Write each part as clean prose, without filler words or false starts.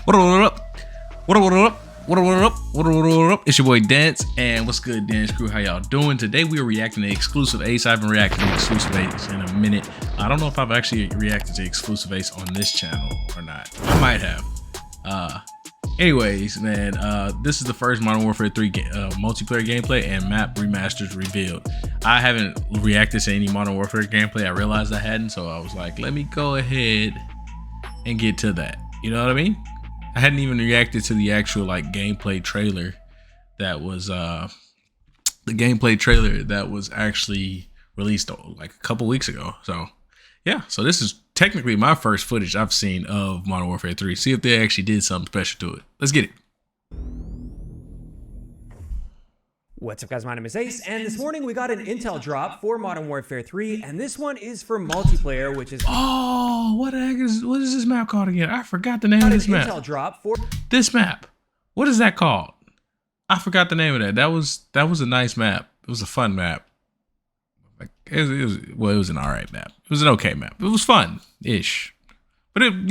What up? What up? What up? What up? What up? What up? What up? It's your boy Dance, and what's good, Dance Crew? How y'all doing? Today we are reacting to Xclusive Ace. I haven't reacted to Xclusive Ace in a minute. I don't know if I've actually reacted to Xclusive Ace on this channel or not. I might have. Anyways, man, this is the first Modern Warfare 3 multiplayer gameplay and map remasters revealed. I haven't reacted to any Modern Warfare gameplay. I realized I hadn't, so I was like, let me go ahead and get to that. You know what I mean? I hadn't even reacted to the actual like gameplay trailer that was actually released like a couple weeks ago. So yeah, so this is technically my first footage I've seen of Modern Warfare 3. See if they actually did something special to it. Let's get it. What's up, guys? My name is Ace, and this morning we got an intel drop for Modern Warfare 3, and this one is for multiplayer, which is what is this map called again? I forgot the name of this map. Intel drop for this map. What is that called? I forgot the name of that. That was a nice map. It was a fun map. Like it was an alright map. It was an okay map. It was fun-ish, but it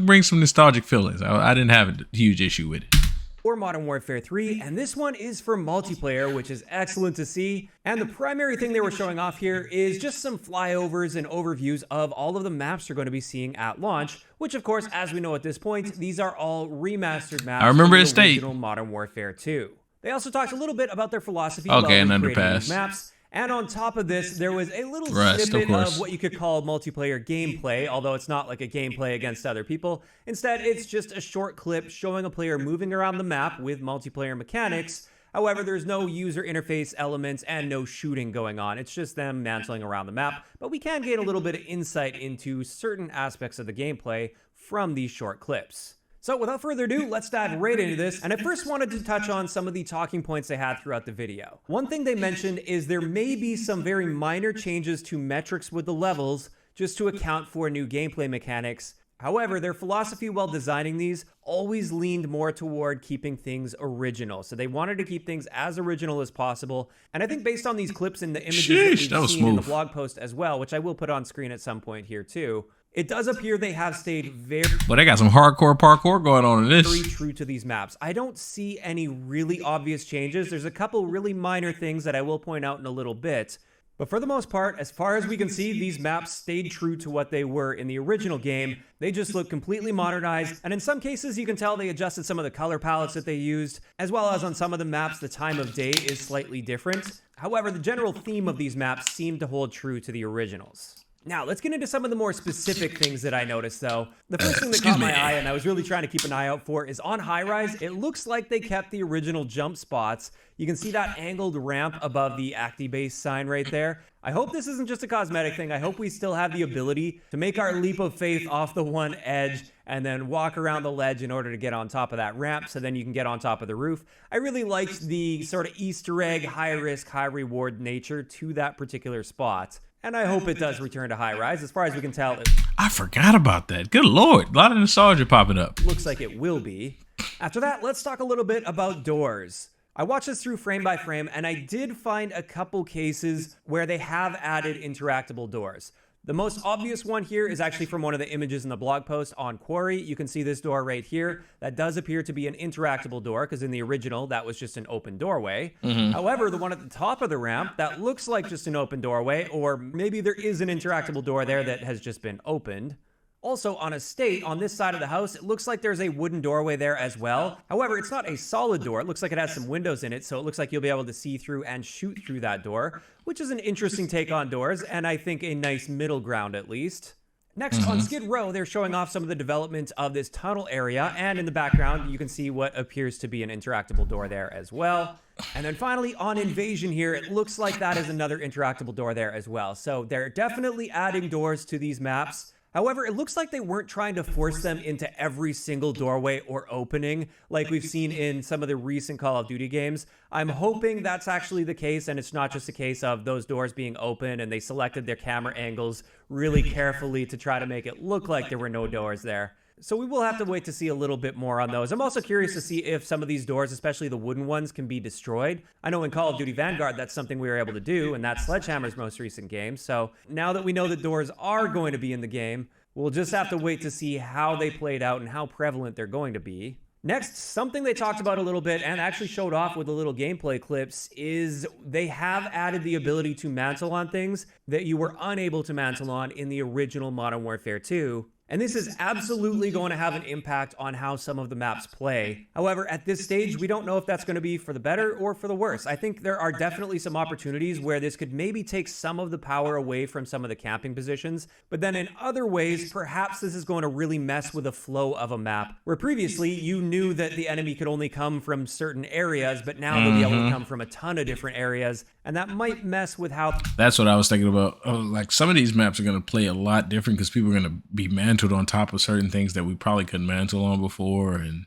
brings some nostalgic feelings. I didn't have a huge issue with it. For Modern Warfare 3, and this one is for multiplayer, which is excellent to see. And the primary thing they were showing off here is just some flyovers and overviews of all of the maps you're going to be seeing at launch, which of course, as we know at this point, these are all remastered maps. I remember from his the original Modern Warfare 2. They also talked a little bit about their philosophy about an creating underpass. these maps. And on top of this, there was a little Rust, snippet of what you could call multiplayer gameplay, although it's not like a gameplay against other people. Instead, it's just a short clip showing a player moving around the map with multiplayer mechanics. However, there's no user interface elements and no shooting going on. It's just them mantling around the map, but we can gain a little bit of insight into certain aspects of the gameplay from these short clips. So without further ado, let's dive right into this, and I first wanted to touch on some of the talking points they had throughout the video. One thing they mentioned is there may be some very minor changes to metrics with the levels just to account for new gameplay mechanics. However, their philosophy while designing these always leaned more toward keeping things original. So they wanted to keep things as original as possible. And I think based on these clips and the images that we've seen in the blog post as well, which I will put on screen at some point here too, it does appear they have stayed very they got some hardcore parkour going on in this. Very true to these maps. I don't see any really obvious changes. There's a couple really minor things that I will point out in a little bit. But for the most part, as far as we can see, these maps stayed true to what they were in the original game. They just look completely modernized, and in some cases you can tell they adjusted some of the color palettes that they used, as well as on some of the maps the time of day is slightly different. However, the general theme of these maps seem to hold true to the originals. Now, let's get into some of the more specific things that I noticed, though. The first thing that caught my eye, and I was really trying to keep an eye out for, is on High Rise, it looks like they kept the original jump spots. You can see that angled ramp above the ActiBase sign right there. I hope this isn't just a cosmetic thing. I hope we still have the ability to make our leap of faith off the one edge and then walk around the ledge in order to get on top of that ramp, so then you can get on top of the roof. I really liked the sort of Easter egg, high risk, high reward nature to that particular spot. And I hope it does return to High Rise. As far as we can tell, I forgot about that. Good Lord. A lot of nostalgia popping up. Looks like it will be. After that, let's talk a little bit about doors. I watched this through frame by frame, and I did find a couple cases where they have added interactable doors. The most obvious one here is actually from one of the images in the blog post on Quarry. You can see this door right here. That does appear to be an interactable door, because in the original, that was just an open doorway. However, the one at the top of the ramp, that looks like just an open doorway, or maybe there is an interactable door there that has just been opened. Also, on Estate, on this side of the house, it looks like there's a wooden doorway there as well. However, it's not a solid door. It looks like it has some windows in it, so it looks like you'll be able to see through and shoot through that door, which is an interesting take on doors, and I think a nice middle ground at least. Next, on Skid Row, they're showing off some of the development of this tunnel area, and in the background, you can see what appears to be an interactable door there as well. And then finally, on Invasion here, it looks like that is another interactable door there as well. So they're definitely adding doors to these maps. However, it looks like they weren't trying to force them into every single doorway or opening like we've seen in some of the recent Call of Duty games. I'm hoping that's actually the case, and it's not just a case of those doors being open and they selected their camera angles really carefully to try to make it look like there were no doors there. So we will have to wait to see a little bit more on those. I'm also curious to see if some of these doors, especially the wooden ones, can be destroyed. I know in Call of Duty Vanguard, that's something we were able to do, and that's Sledgehammer's most recent game. So now that we know that doors are going to be in the game, We'll just have to wait to see how they played out and how prevalent they're going to be. Next, something they talked about a little bit and actually showed off with the little gameplay clips is they have added the ability to mantle on things that you were unable to mantle on in the original Modern Warfare 2. And this is absolutely going to have an impact on how some of the maps play. However, at this stage, we don't know if that's going to be for the better or for the worse. I think there are definitely some opportunities where this could maybe take some of the power away from some of the camping positions, but then in other ways, perhaps this is going to really mess with the flow of a map, where previously you knew that the enemy could only come from certain areas, but now they'll be able to come from a ton of different areas, and that might mess with how... That's what I was thinking about. Oh, like some of these maps are going to play a lot different because people are going to be mantled on top of certain things that we probably couldn't mantle on before, and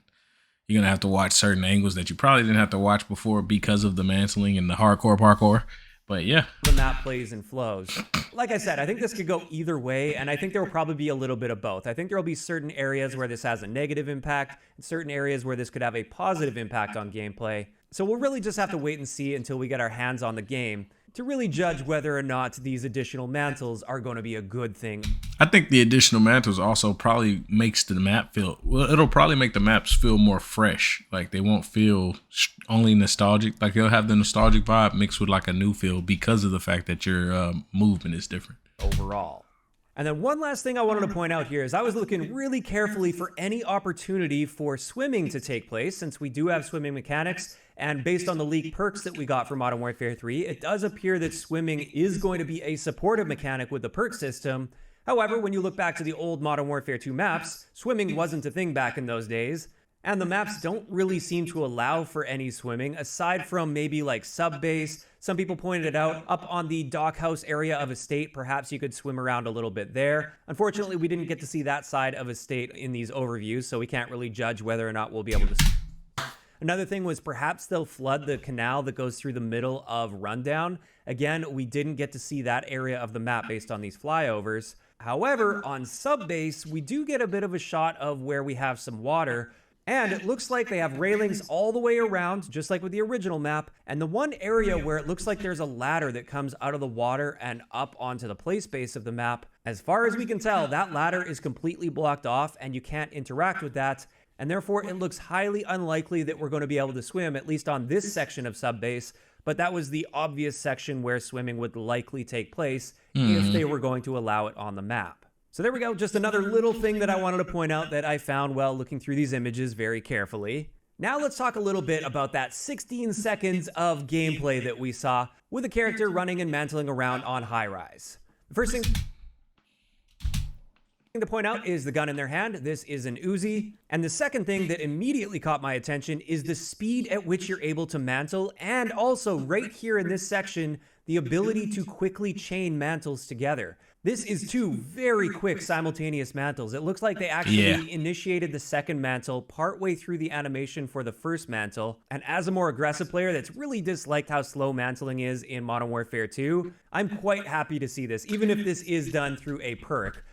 you're going to have to watch certain angles that you probably didn't have to watch before because of the mantling and the hardcore parkour. But yeah, the map plays and flows. Like I said, I think this could go either way, and I think there will probably be a little bit of both. I think there will be certain areas where this has a negative impact and certain areas where this could have a positive impact on gameplay. So we'll really just have to wait and see until we get our hands on the game to really judge whether or not these additional mantles are going to be a good thing. I think the additional mantles also probably makes the map feel, well, it'll probably make the maps feel more fresh. Like they won't feel only nostalgic. Like they'll have the nostalgic vibe mixed with like a new feel because of the fact that your movement is different overall. And then one last thing I wanted to point out here is I was looking really carefully for any opportunity for swimming to take place, since we do have swimming mechanics. And based on the leaked perks that we got from Modern Warfare 3, it does appear that swimming is going to be a supportive mechanic with the perk system. However, when you look back to the old Modern Warfare 2 maps, swimming wasn't a thing back in those days. And the maps don't really seem to allow for any swimming, aside from maybe like sub-base. Some people pointed it out, up on the dockhouse area of Estate, perhaps you could swim around a little bit there. Unfortunately, we didn't get to see that side of Estate in these overviews, so we can't really judge whether or not we'll be able to. Another thing was perhaps they'll flood the canal that goes through the middle of Rundown. Again, we didn't get to see that area of the map based on these flyovers. However, on Subbase, we do get a bit of a shot of where we have some water. And it looks like they have railings all the way around, just like with the original map. And the one area where it looks like there's a ladder that comes out of the water and up onto the play space of the map, as far as we can tell, that ladder is completely blocked off and you can't interact with that. And therefore, it looks highly unlikely that we're going to be able to swim, at least on this section of Subbase. But that was the obvious section where swimming would likely take place if they were going to allow it on the map. So there we go, just another little thing that I wanted to point out that I found while looking through these images very carefully. Now let's talk a little bit about that 16 seconds of gameplay that we saw with a character running and mantling around on high rise. The first thing to point out is the gun in their hand. This is an Uzi. And the second thing that immediately caught my attention is the speed at which you're able to mantle, and also right here in this section, the ability to quickly chain mantles together. This is two very quick simultaneous mantles. It looks like they actually initiated the second mantle partway through the animation for the first mantle. And as a more aggressive player that's really disliked how slow mantling is in Modern Warfare 2, I'm quite happy to see this, even if this is done through a perk.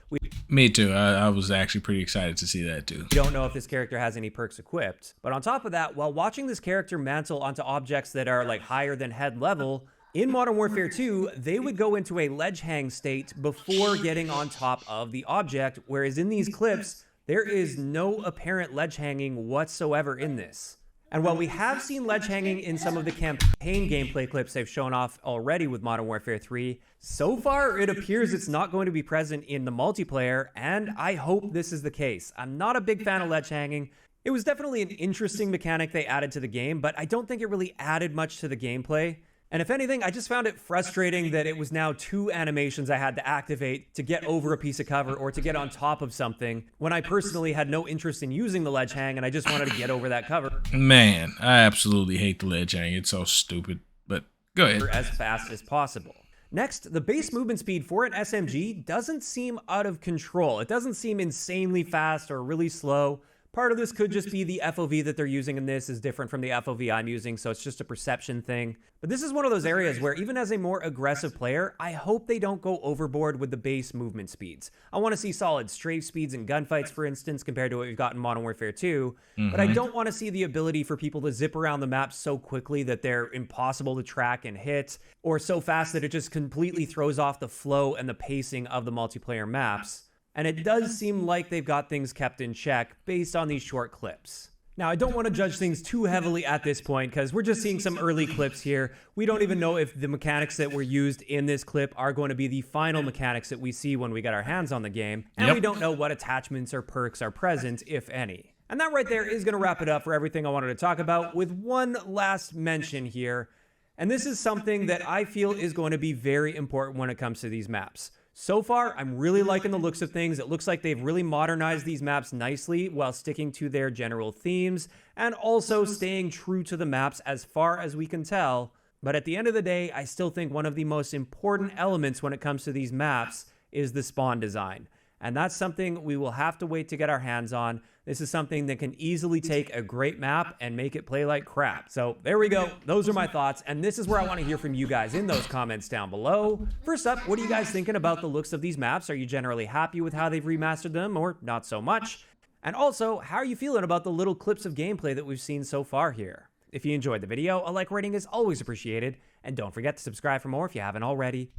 Me too. I was actually pretty excited to see that too. We don't know if this character has any perks equipped. But on top of that, while watching this character mantle onto objects that are like higher than head level, in Modern Warfare 2, they would go into a ledge hang state before getting on top of the object, whereas in these clips, there is no apparent ledge hanging whatsoever in this. And while we have seen ledge hanging in some of the campaign gameplay clips they've shown off already with Modern Warfare 3, so far it appears it's not going to be present in the multiplayer, and I hope this is the case. I'm not a big fan of ledge hanging. It was definitely an interesting mechanic they added to the game, but I don't think it really added much to the gameplay. And if anything, I just found it frustrating that it was now 2 animations I had to activate to get over a piece of cover or to get on top of something, when I personally had no interest in using the ledge hang and I just wanted to get over that cover. Man, I absolutely hate the ledge hang. It's so stupid, but go ahead. As fast as possible. Next, the base movement speed for an SMG doesn't seem out of control. It doesn't seem insanely fast or really slow. Part of this could just be the FOV that they're using in this is different from the FOV I'm using, so it's just a perception thing. But this is one of those areas where even as a more aggressive player, I hope they don't go overboard with the base movement speeds. I want to see solid strafe speeds in gunfights, for instance, compared to what we've got in Modern Warfare 2. But I don't want to see the ability for people to zip around the map so quickly that they're impossible to track and hit, or so fast that it just completely throws off the flow and the pacing of the multiplayer maps. and it does seem like they've got things kept in check based on these short clips. Now, I don't want to judge things too heavily at this point because we're just seeing some early clips here. We don't even know if the mechanics that were used in this clip are going to be the final mechanics that we see when we get our hands on the game, and we don't know what attachments or perks are present, if any. And that right there is going to wrap it up for everything I wanted to talk about, with one last mention here. And this is something that I feel is going to be very important when it comes to these maps. So far, I'm really liking the looks of things. It looks like they've really modernized these maps nicely while sticking to their general themes and also staying true to the maps as far as we can tell. But at the end of the day, I still think one of the most important elements when it comes to these maps is the spawn design. And that's something we will have to wait to get our hands on. This is something that can easily take a great map and make it play like crap. So there we go. Those are my thoughts. And this is where I want to hear from you guys in those comments down below. First up, what are you guys thinking about the looks of these maps? Are you generally happy with how they've remastered them or not so much? And also, how are you feeling about the little clips of gameplay that we've seen so far here? If you enjoyed the video, a like rating is always appreciated. And don't forget to subscribe for more if you haven't already.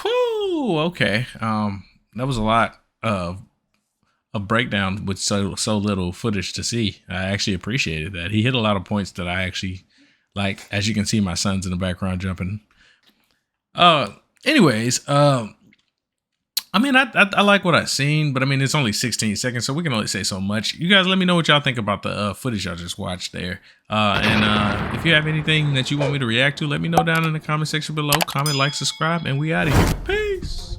Whew, okay. That was a lot of a breakdown with so little footage to see. I actually appreciated that. He hit a lot of points that I actually like. As you can see, my son's in the background jumping. Anyways, I mean, I like what I've seen, but I mean, it's only 16 seconds, so we can only say so much. You guys let me know what y'all think about the footage y'all just watched there. And if you have anything that you want me to react to, let me know down in the comment section below. Comment, like, subscribe, and we out of here. Peace.